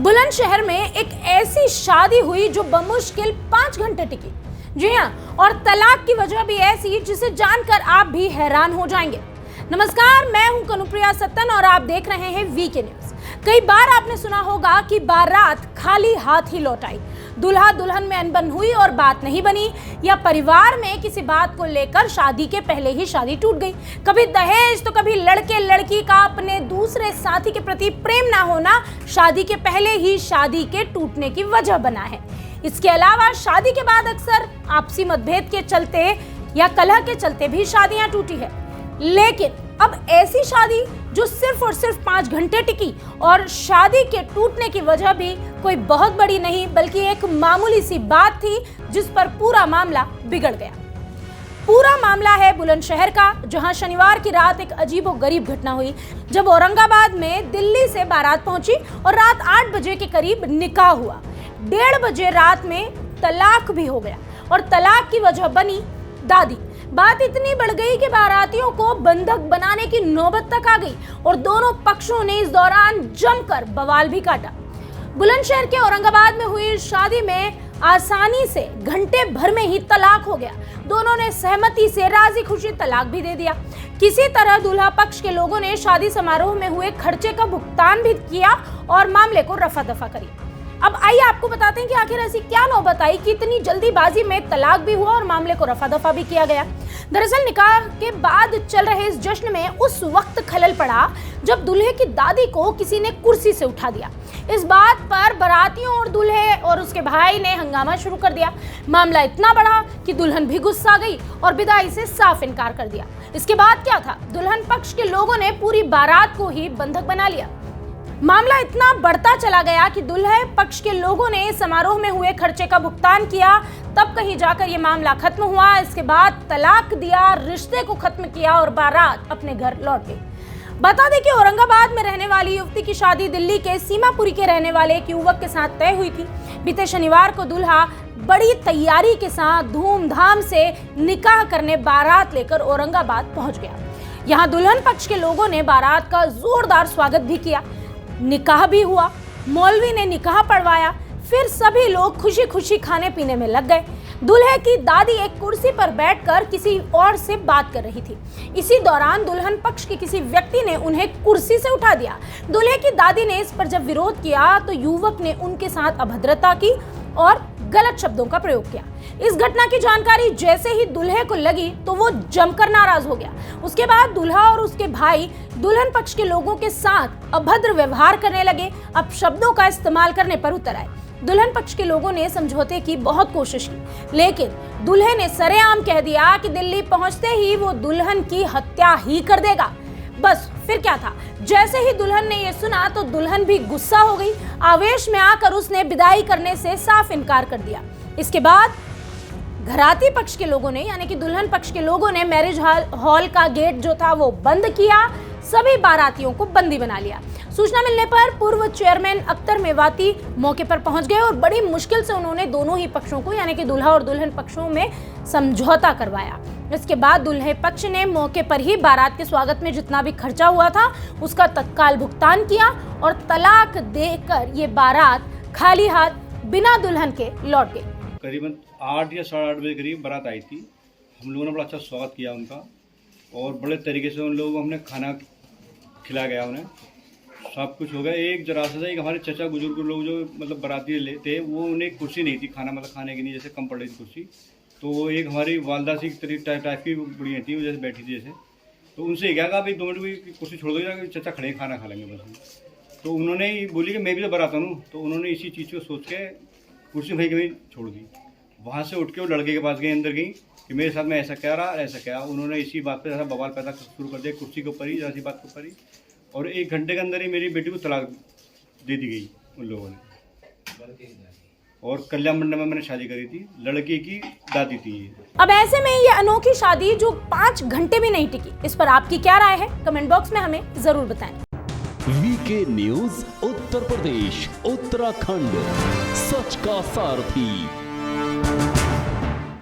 बुलंदशहर में एक ऐसी शादी हुई जो बमुश्किल 5 घंटे टिकी। जी हाँ, और तलाक की वजह भी ऐसी जिसे जानकर आप भी हैरान हो जाएंगे। नमस्कार, मैं हूं कनुप्रिया सत्तन और आप देख रहे हैं वीके न्यूज। कई बार आपने सुना होगा कि बारात खाली हाथ ही लौट आई, दूल्हा दुल्हन में अनबन हुई और बात नहीं बनी, या परिवार में किसी बात को लेकर शादी के पहले ही शादी टूट गई। कभी दहेज तो कभी लड़के लड़की का अपने दूसरे साथी के प्रति प्रेम ना होना शादी के पहले ही शादी के टूटने की वजह बना है। इसके अलावा शादी के बाद अक्सर आपसी मतभेद के चलते या कलह के चलते भी शादियां टूटी है। लेकिन अब ऐसी शादी जो सिर्फ और सिर्फ 5 घंटे टिकी और शादी के टूटने की वजह भी कोई बहुत बड़ी नहीं बल्कि एक मामूली सी बात थी जिस पर पूरा मामला बिगड़ गया। पूरा मामला है बुलंदशहर का, जहां शनिवार की रात एक अजीबोगरीब घटना हुई जब औरंगाबाद में दिल्ली से बारात पहुंची और रात 8 बजे के करीब निकाह हुआ। 1:30 बजे रात में तलाक भी हो गया और तलाक की वजह बनी दादी। बात इतनी बढ़ गई कि बारातियों को बंधक बनाने की नौबत तक आ गई और दोनों पक्षों ने इस दौरान जमकर बवाल भी काटा। बुलंदशहर के औरंगाबाद में हुई शादी में आसानी से घंटे भर में ही तलाक हो गया। दोनों ने सहमति से राजी खुशी तलाक भी दे दिया। किसी तरह दूल्हा पक्ष के लोगों ने शादी समारोह में हुए खर्चे का भुगतान भी किया और मामले को रफा दफा करी। अब आइए आपको बताते हैं कि आखिर ऐसी क्या नौबत आई कि इतनी जल्दीबाजी में तलाक भी हुआ और मामले को रफा दफा भी किया गया। दरअसल निकाह के बाद चल रहे इस जश्न में उस वक्त खलल पड़ा जब दूल्हे की दादी को किसी ने कुर्सी से उठा दिया। इस बात पर बारातियों और दूल्हे और उसके भाई ने हंगामा शुरू कर दिया। मामला इतना बढ़ा कि दुल्हन भी गुस्सा गई और विदाई से साफ इनकार कर दिया। इसके बाद क्या था, दुल्हन पक्ष के लोगों ने पूरी बारात को ही बंधक बना लिया। मामला इतना बढ़ता चला गया कि दूल्हे पक्ष के लोगों ने समारोह में हुए खर्चे का भुगतान किया, तब कहीं जाकर ये मामला खत्म हुआ। इसके बाद तलाक दिया, रिश्ते को खत्म किया और बारात अपने घर लौट गई। बता दें कि औरंगाबाद में रहने वाली युवती की शादी दिल्ली के सीमापुरी के रहने वाले एक युवक के साथ तय हुई थी। बीते शनिवार को दूल्हा बड़ी तैयारी के साथ धूमधाम से निकाह करने बारात लेकर औरंगाबाद पहुंच गया। यहाँ दुल्हन पक्ष के लोगों ने बारात का जोरदार स्वागत भी किया। निकाह भी हुआ, मौलवी ने निकाह पढ़वाया, फिर सभी लोग खुशी खुशी खाने पीने में लग गए। दूल्हे की दादी एक कुर्सी पर बैठकर किसी और से बात कर रही थी। इसी दौरान दुल्हन पक्ष के किसी व्यक्ति ने उन्हें कुर्सी से उठा दिया। दूल्हे की दादी ने इस पर जब विरोध किया तो युवक ने उनके साथ अभद्रता की और गलत शब्दों का प्रयोग किया। इस घटना की जानकारी जैसे ही दूल्हे को लगी तो वो जमकर नाराज हो गया। उसके बाद दूल्हा और उसके भाई दुल्हन पक्ष के लोगों के साथ अभद्र व्यवहार करने लगे। अब शब्दों का इस्तेमाल करने पर उतर आए। दुल्हन पक्ष के लोगों ने समझौते की बहुत कोशिश की, लेकिन दूल्हे ने सरेआम कह दिया कि दिल्ली पहुंचते ही वो दुल्हन की हत्या ही कर देगा। बस फिर क्या था, जैसे ही दुल्हन ने ये सुना तो दुल्हन भी गुस्सा हो गई। आवेश में आकर उसने विदाई करने से साफ इनकार कर दिया। इसके बाद घराती पक्ष के लोगों ने यानी कि दुल्हन पक्ष के लोगों ने मैरिज हॉल का गेट जो था वो बंद किया, सभी बारातियों को बंदी बना लिया। सूचना मिलने पर पूर्व चेयरमैन अख्तर मेवाती मौके पर पहुंच गए और बड़ी मुश्किल से उन्होंने दोनों ही पक्षों को यानी कि दूल्हा और दुल्हन पक्षों में समझौता करवाया। इसके बाद दूल्हे पक्ष ने मौके पर ही बारात के स्वागत में जितना भी खर्चा हुआ था उसका तत्काल भुगतान किया और तलाक देकर ये बारात खाली हाथ बिना दुल्हन के लौट गई। करीबन 8 या 8:30 बजे करीब बारात आई थी। हम लोगों ने बड़ा अच्छा स्वागत किया उनका और बड़े तरीके से उन लोगों को हमने खाना खिला गया, उन्हें सब कुछ हो गया। एक जरा सा एक हमारे चचा बुजुर्ग लोग जो मतलब बाराती थे वो उन्हें कुर्सी नहीं थी खाना मतलब खाने की नहीं, जैसे कम पड़ रही थी कुर्सी, तो एक हमारी वालदा सी टाइप की बुढ़िया थी वो जैसे बैठी थी जैसे, तो उनसे क्या कहा भाई 2 मिनट की कुर्सी छोड़ दो, चचा खड़े खाना खा लेंगे बस। तो उन्होंने बोली कि मैं भी तो बारात हूँ, तो उन्होंने इसी चीज़ को सोच के कुर्सी भाई कहीं छोड़ दी। वहाँ से उठ के वो लड़के के पास गई, अंदर गई कि मेरे साथ में ऐसा क्या रहा ऐसा क्या। उन्होंने इसी बात पर ऐसा बवाल पैदा शुरू कर दिया कुर्सी के ऊपर ही, ऐसी बात के ऊपर ही, और 1 घंटे के अंदर ही मेरी बेटी को तलाक दे दी गई उन लोगों ने। और कल्याण मंडप में मैंने शादी करी थी, लड़की की दादी थी। अब ऐसे में ये अनोखी शादी जो 5 घंटे भी नहीं टिकी, इस पर आपकी क्या राय है? कमेंट बॉक्स में हमें जरूर बताएं। वीके न्यूज उत्तर प्रदेश उत्तराखंड, सच का सारथी।